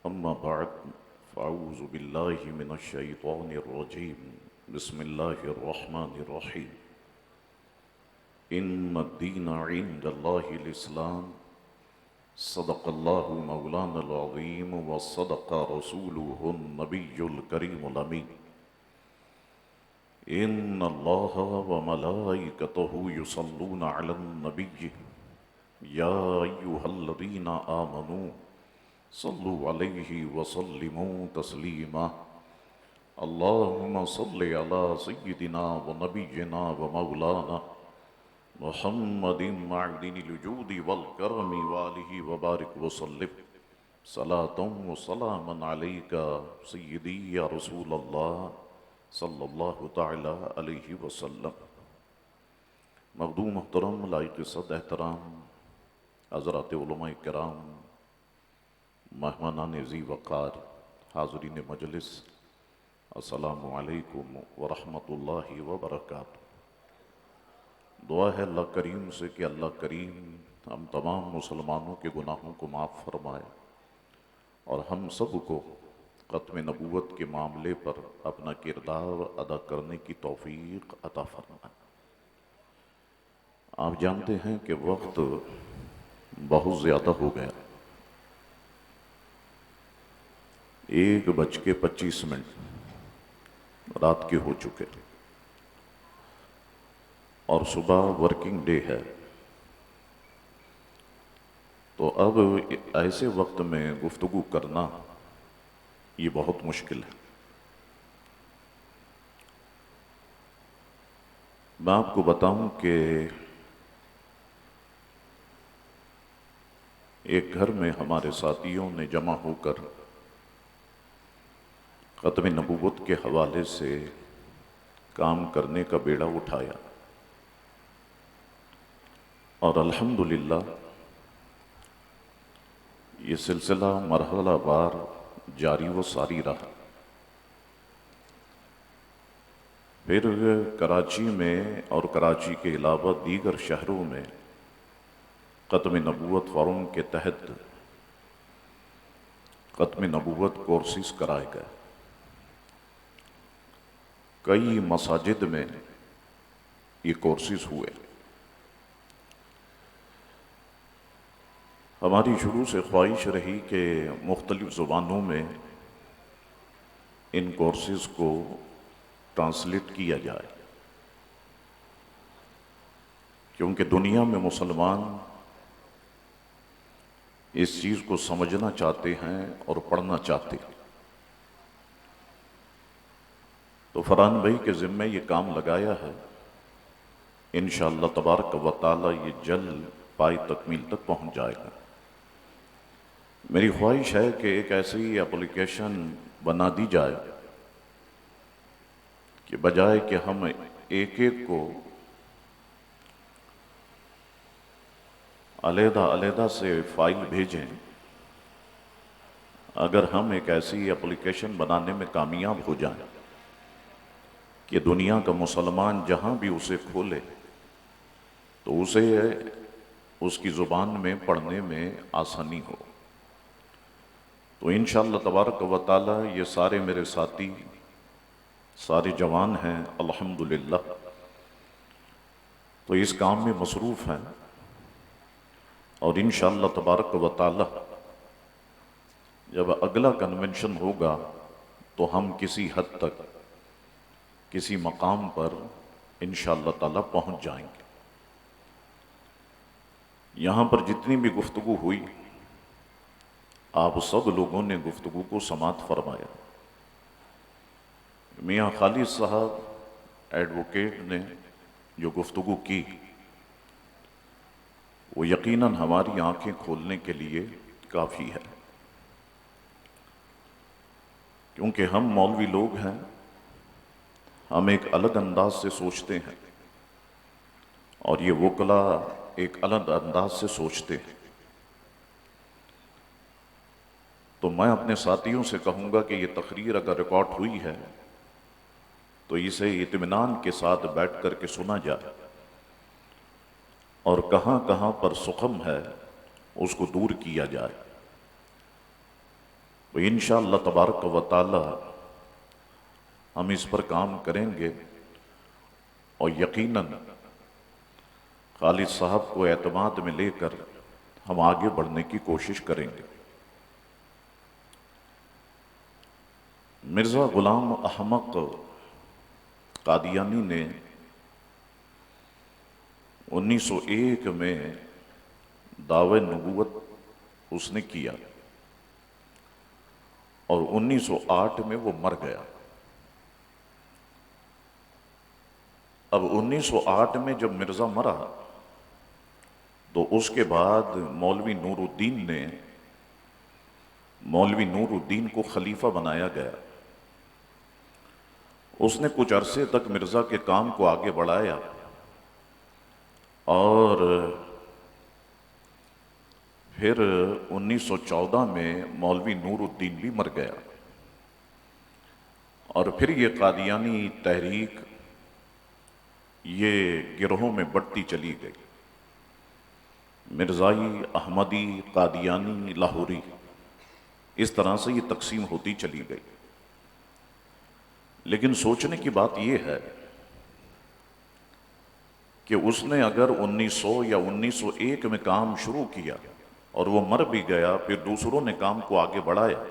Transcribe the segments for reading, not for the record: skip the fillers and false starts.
أما بعد فأعوذ بالله من الشيطان الرجيم بسم الله الرحمن الرحيم إن الدين عند الله الإسلام صدق الله مولانا العظيم وصدق رسوله النبي الكريم الأمين إن الله وملائكته يصلون على النبي يا أيها الذين آمنوا صلوا عليه وسلموا تسليما اللهم صل على سيدنا ونبينا ومولانا محمد معدن الجود والكرم وآله وبارك وسلم صلاة وسلاما عليك سيدي يا رسول الله صلی اللہ تعالی علیہ وسلم۔ مخدوم محترم لائق صد احترام حضرات علماء کرام، مہمانان ذی وقار، حاضرین مجلس، السلام علیکم ورحمۃ اللہ وبرکاتہ۔ دعا ہے اللہ کریم سے کہ اللہ کریم ہم تمام مسلمانوں کے گناہوں کو معاف فرمائے اور ہم سب کو ختم نبوت کے معاملے پر اپنا کردار ادا کرنے کی توفیق عطا فرمائے۔ آپ جانتے ہیں کہ وقت بہت زیادہ ہو گیا، 1:25 رات کے ہو چکے اور صبح ورکنگ ڈے ہے، تو اب ایسے وقت میں گفتگو کرنا یہ بہت مشکل ہے۔ میں آپ کو بتاؤں کہ ایک گھر میں ہمارے ساتھیوں نے جمع ہو کر ختم نبوت کے حوالے سے کام کرنے کا بیڑا اٹھایا اور الحمدللہ یہ سلسلہ مرحلہ وار جاری و ساری رہا۔ پھر کراچی میں اور کراچی کے علاوہ دیگر شہروں میں ختم نبوت فورم کے تحت ختم نبوت کورسز کرائے گئے۔ کئی مساجد میں یہ کورسز ہوئے۔ ہماری شروع سے خواہش رہی کہ مختلف زبانوں میں ان کورسز کو ٹرانسلیٹ کیا جائے، کیونکہ دنیا میں مسلمان اس چیز کو سمجھنا چاہتے ہیں اور پڑھنا چاہتے ہیں۔ تو فرحان بھائی کے ذمہ یہ کام لگایا ہے، انشاءاللہ تبارک و تعالی یہ جلد پائے تکمیل تک پہنچ جائے گا۔ میری خواہش ہے کہ ایک ایسی اپلیکیشن بنا دی جائے کہ بجائے کہ ہم ایک ایک کو علیحدہ سے فائل بھیجیں، اگر ہم ایک ایسی اپلیکیشن بنانے میں کامیاب ہو جائیں کہ دنیا کا مسلمان جہاں بھی اسے کھولے تو اسے اس کی زبان میں پڑھنے میں آسانی ہو، تو انشاءاللہ تبارک و تعالی یہ سارے میرے ساتھی سارے جوان ہیں الحمدللہ، تو اس کام میں مصروف ہیں اور انشاءاللہ تبارک و تعالی جب اگلا کنونشن ہوگا تو ہم کسی حد تک کسی مقام پر انشاءاللہ تعالی پہنچ جائیں گے۔ یہاں پر جتنی بھی گفتگو ہوئی آپ سب لوگوں نے گفتگو کو سماعت فرمایا۔ میاں خالد صاحب ایڈوکیٹ نے جو گفتگو کی وہ یقیناً ہماری آنکھیں کھولنے کے لیے کافی ہے، کیونکہ ہم مولوی لوگ ہیں، ہم ایک الگ انداز سے سوچتے ہیں اور یہ وکلاء ایک الگ انداز سے سوچتے ہیں۔ تو میں اپنے ساتھیوں سے کہوں گا کہ یہ تقریر اگر ریکارڈ ہوئی ہے تو اسے اطمینان کے ساتھ بیٹھ کر کے سنا جائے اور کہاں کہاں پر سقم ہے اس کو دور کیا جائے۔ تو انشاءاللہ تبارک و تعالی ہم اس پر کام کریں گے اور یقیناً خالد صاحب کو اعتماد میں لے کر ہم آگے بڑھنے کی کوشش کریں گے۔ مرزا غلام احمد قادیانی نے 1901 میں دعوی نبوت اس نے کیا اور 1908 میں وہ مر گیا۔ اب 1908 میں جب مرزا مرا تو اس کے بعد مولوی نور الدین کو خلیفہ بنایا گیا۔ اس نے کچھ عرصے تک مرزا کے کام کو آگے بڑھایا اور پھر 1914 میں مولوی نور الدین بھی مر گیا اور پھر یہ قادیانی تحریک یہ گروہوں میں بڑھتی چلی گئی، مرزائی، احمدی، قادیانی، لاہوری، اس طرح سے یہ تقسیم ہوتی چلی گئی۔ لیکن سوچنے کی بات یہ ہے کہ اس نے اگر 1900 یا 1901 میں کام شروع کیا اور وہ مر بھی گیا، پھر دوسروں نے کام کو آگے بڑھایا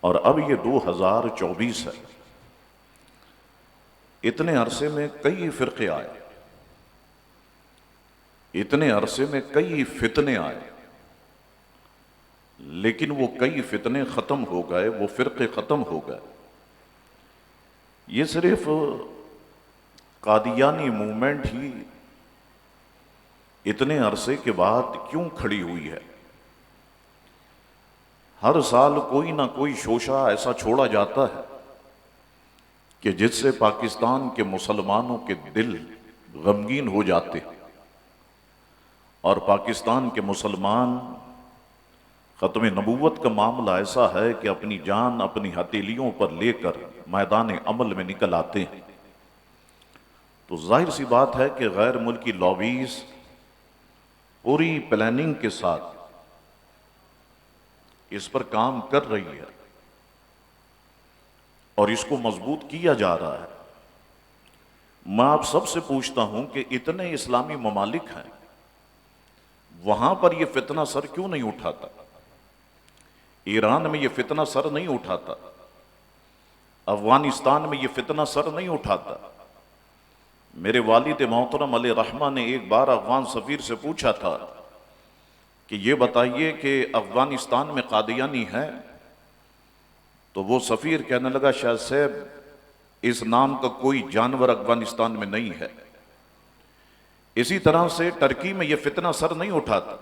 اور اب یہ 2024 ہے، اتنے عرصے میں کئی فرقے آئے، اتنے عرصے میں کئی فتنے آئے، لیکن وہ کئی فتنے ختم ہو گئے، وہ فرقے ختم ہو گئے۔ یہ صرف قادیانی موومنٹ ہی اتنے عرصے کے بعد کیوں کھڑی ہوئی ہے؟ ہر سال کوئی نہ کوئی شوشہ ایسا چھوڑا جاتا ہے کہ جس سے پاکستان کے مسلمانوں کے دل غمگین ہو جاتے ہیں اور پاکستان کے مسلمان ختم نبوت کا معاملہ ایسا ہے کہ اپنی جان اپنی ہتھیلیوں پر لے کر میدان عمل میں نکل آتے ہیں۔ تو ظاہر سی بات ہے کہ غیر ملکی لابیز پوری پلاننگ کے ساتھ اس پر کام کر رہی ہے اور اس کو مضبوط کیا جا رہا ہے۔ میں آپ سب سے پوچھتا ہوں کہ اتنے اسلامی ممالک ہیں، وہاں پر یہ فتنہ سر کیوں نہیں اٹھاتا؟ ایران میں یہ فتنہ سر نہیں اٹھاتا، افغانستان میں یہ فتنہ سر نہیں اٹھاتا۔ میرے والد محترم علیہ رحمہ نے ایک بار افغان سفیر سے پوچھا تھا کہ یہ بتائیے کہ افغانستان میں قادیانی ہے؟ تو وہ سفیر کہنے لگا، شاہ صاحب اس نام کا کوئی جانور افغانستان میں نہیں ہے۔ اسی طرح سے ٹرکی میں یہ فتنہ سر نہیں اٹھاتا۔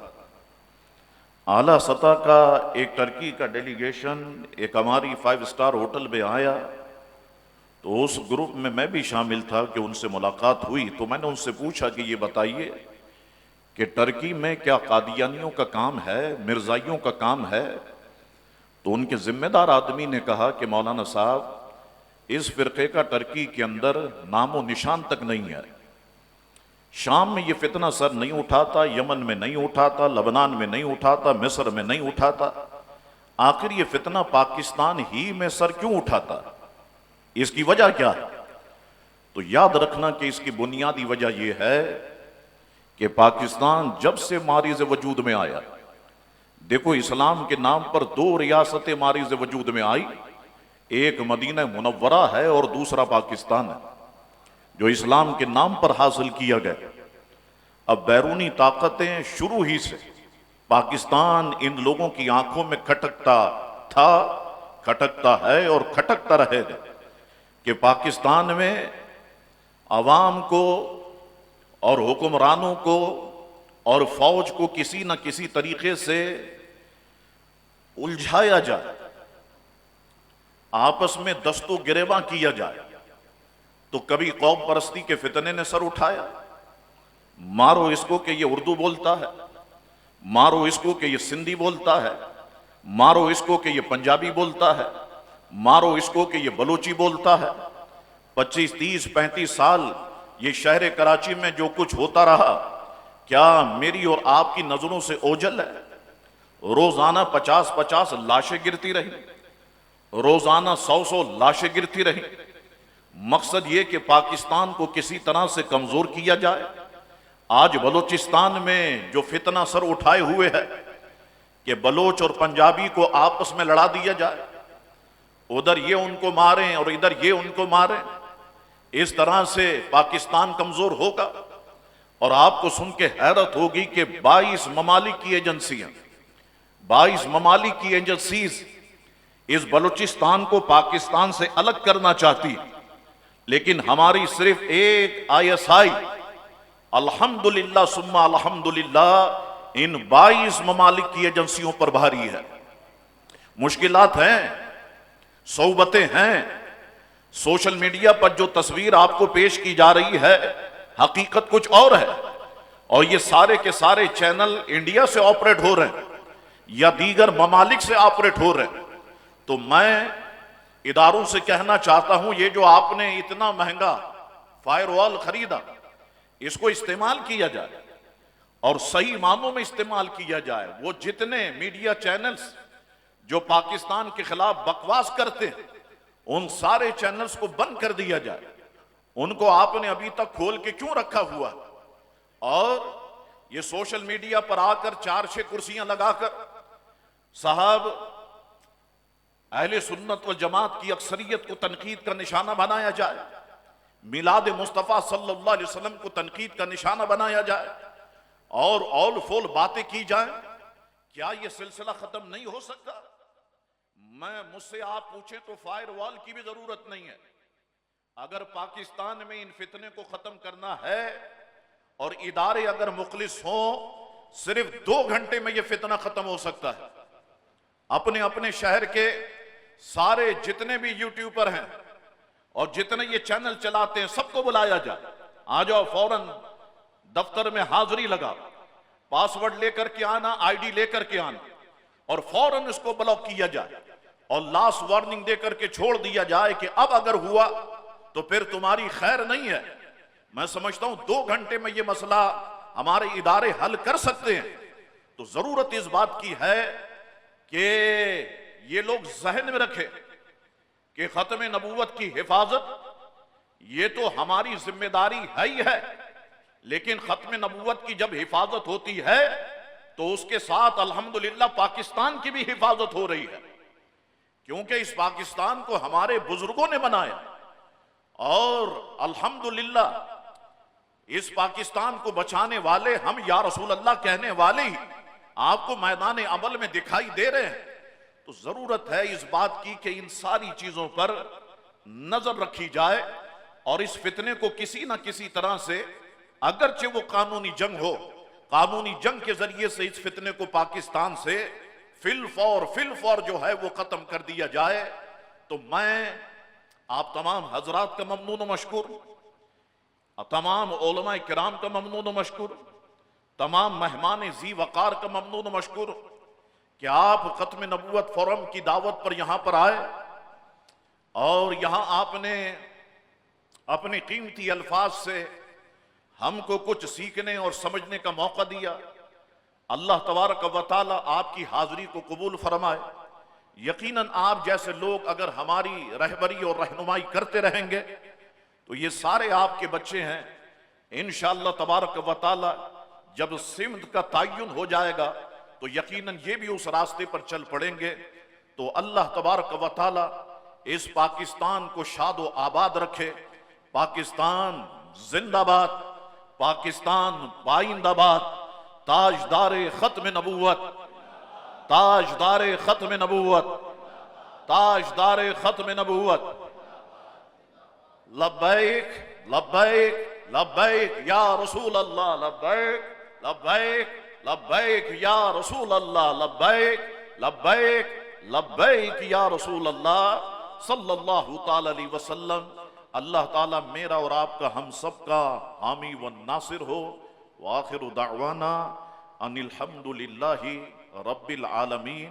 اعلیٰ سطح کا ایک ٹرکی کا ڈیلیگیشن ایک ہماری 5 اسٹار ہوٹل میں آیا تو اس گروپ میں میں بھی شامل تھا کہ ان سے ملاقات ہوئی، تو میں نے ان سے پوچھا کہ یہ بتائیے کہ ٹرکی میں کیا قادیانیوں کا کام ہے، مرزائیوں کا کام ہے؟ تو ان کے ذمہ دار آدمی نے کہا کہ مولانا صاحب اس فرقے کا ٹرکی کے اندر نام و نشان تک نہیں ہے، شام میں یہ فتنہ سر نہیں اٹھاتا، یمن میں نہیں اٹھاتا، لبنان میں نہیں اٹھاتا، مصر میں نہیں اٹھاتا، آخر یہ فتنہ پاکستان ہی میں سر کیوں اٹھاتا؟ اس کی وجہ کیا ہے؟ تو یاد رکھنا کہ اس کی بنیادی وجہ یہ ہے کہ پاکستان جب سے ماریز وجود میں آیا، دیکھو اسلام کے نام پر 2 ریاستیں ماریز وجود میں آئی، ایک مدینہ منورہ ہے اور دوسرا پاکستان ہے جو اسلام کے نام پر حاصل کیا گیا۔ اب بیرونی طاقتیں شروع ہی سے پاکستان ان لوگوں کی آنکھوں میں کھٹکتا تھا، کھٹکتا ہے اور کھٹکتا رہے گا کہ پاکستان میں عوام کو اور حکمرانوں کو اور فوج کو کسی نہ کسی طریقے سے الجھایا جائے، آپس میں دست و گریباں کیا جائے۔ تو کبھی قوم پرستی کے فتنے نے سر اٹھایا، مارو اس کو کہ یہ اردو بولتا ہے، مارو اس کو کہ یہ سندھی بولتا ہے، مارو اس کو کہ یہ پنجابی بولتا ہے، مارو اس کو کہ یہ بلوچی بولتا ہے۔ 25 30 35 سال یہ شہر کراچی میں جو کچھ ہوتا رہا، کیا میری اور آپ کی نظروں سے اوجھل ہے؟ روزانہ 50 لاشیں گرتی رہی، روزانہ 100 لاشیں گرتی رہی۔ مقصد یہ کہ پاکستان کو کسی طرح سے کمزور کیا جائے۔ آج بلوچستان میں جو فتنہ سر اٹھائے ہوئے ہے کہ بلوچ اور پنجابی کو آپس میں لڑا دیا جائے، ادھر یہ ان کو ماریں اور ادھر یہ ان کو ماریں، اس طرح سے پاکستان کمزور ہوگا۔ اور آپ کو سن کے حیرت ہوگی کہ 22 ممالک کی ایجنسیاں، 22 ممالک کی ایجنسیز اس بلوچستان کو پاکستان سے الگ کرنا چاہتی، لیکن ہماری صرف ایک ISI الحمدللہ ثم الحمدللہ ان 22 ممالک کی ایجنسیوں پر بھاری ہے۔ مشکلات ہیں، صعوبتیں ہیں، سوشل میڈیا پر جو تصویر آپ کو پیش کی جا رہی ہے حقیقت کچھ اور ہے، اور یہ سارے کے سارے چینل انڈیا سے آپریٹ ہو رہے ہیں یا دیگر ممالک سے آپریٹ ہو رہے ہیں۔ تو میں اداروں سے کہنا چاہتا ہوں، یہ جو آپ نے اتنا مہنگا فائر وال خریدا، اس کو استعمال کیا جائے اور صحیح معنوں میں استعمال کیا جائے۔ وہ جتنے میڈیا چینلز جو پاکستان کے خلاف بکواس کرتے ہیں، ان سارے چینلز کو بند کر دیا جائے۔ ان کو آپ نے ابھی تک کھول کے کیوں رکھا ہوا؟ اور یہ سوشل میڈیا پر آ کر 4-6 کرسیاں لگا کر صاحب اہل سنت والجماعت کی اکثریت کو تنقید کا نشانہ بنایا جائے، میلاد مصطفیٰ صلی اللہ علیہ وسلم کو تنقید کا نشانہ بنایا جائے اور اول فول باتیں کی جائیں۔ کیا یہ سلسلہ ختم نہیں ہو سکتا؟ مجھ سے آپ پوچھیں تو فائر وال کی بھی ضرورت نہیں ہے۔ اگر پاکستان میں ان فتنے کو ختم کرنا ہے اور ادارے اگر مخلص ہوں، صرف 2 گھنٹے میں یہ فتنہ ختم ہو سکتا ہے۔ اپنے اپنے شہر کے سارے جتنے بھی یوٹیوبر ہیں اور جتنے یہ چینل چلاتے ہیں، سب کو بلایا جائے، آ جاؤ، فوراً دفتر میں حاضری لگا، پاس ورڈ لے کر کے آنا، ID لے کر کے آنا، اور فوراً اس کو بلاک کیا جائے اور لاسٹ وارننگ دے کر کے چھوڑ دیا جائے کہ اب اگر ہوا تو پھر تمہاری خیر نہیں ہے۔ میں سمجھتا ہوں 2 گھنٹے میں یہ مسئلہ ہمارے ادارے حل کر سکتے ہیں۔ تو ضرورت اس بات کی ہے کہ یہ لوگ ذہن میں رکھیں کہ ختم نبوت کی حفاظت یہ تو ہماری ذمہ داری ہے ہی ہے، لیکن ختم نبوت کی جب حفاظت ہوتی ہے تو اس کے ساتھ الحمدللہ پاکستان کی بھی حفاظت ہو رہی ہے، کیونکہ اس پاکستان کو ہمارے بزرگوں نے بنایا اور الحمدللہ اس پاکستان کو بچانے والے ہم یا رسول اللہ کہنے والے ہی آپ کو میدان عمل میں دکھائی دے رہے ہیں۔ تو ضرورت ہے اس بات کی کہ ان ساری چیزوں پر نظر رکھی جائے اور اس فتنے کو کسی نہ کسی طرح سے، اگرچہ وہ قانونی جنگ ہو، قانونی جنگ کے ذریعے سے اس فتنے کو پاکستان سے فل فور جو ہے وہ ختم کر دیا جائے۔ تو میں آپ تمام حضرات کا ممنون و مشکور، تمام علماء کرام کا ممنون و مشکور، تمام مہمان ذی وقار کا ممنون و مشکور کہ آپ ختم نبوت فورم کی دعوت پر یہاں پر آئے اور یہاں آپ نے اپنے قیمتی الفاظ سے ہم کو کچھ سیکھنے اور سمجھنے کا موقع دیا۔ اللہ تبارک و تعالی آپ کی حاضری کو قبول فرمائے۔ یقیناً آپ جیسے لوگ اگر ہماری رہبری اور رہنمائی کرتے رہیں گے تو یہ سارے آپ کے بچے ہیں، انشاءاللہ تبارک و تعالی جب سمت کا تعین ہو جائے گا تو یقیناً یہ بھی اس راستے پر چل پڑیں گے۔ تو اللہ تبارک و تعالی اس پاکستان کو شاد و آباد رکھے۔ پاکستان زندہ باد، پاکستان پائندہ باد، تاجدار ختم نبوت، تاجدار ختم نبوت، تاجدار ختم نبوت۔ لبیک لبیک لبیک یا رسول اللہ، لبیک لبیک لبیک یا رسول اللہ، لبیک لبیک لبیک یا رسول اللہ صلی اللہ تعالی علیہ وسلم۔ اللہ تعالیٰ میرا اور آپ کا ہم سب کا حامی و ناصر ہو۔ وآخر دعوانا ان الحمدللہ رب العالمین۔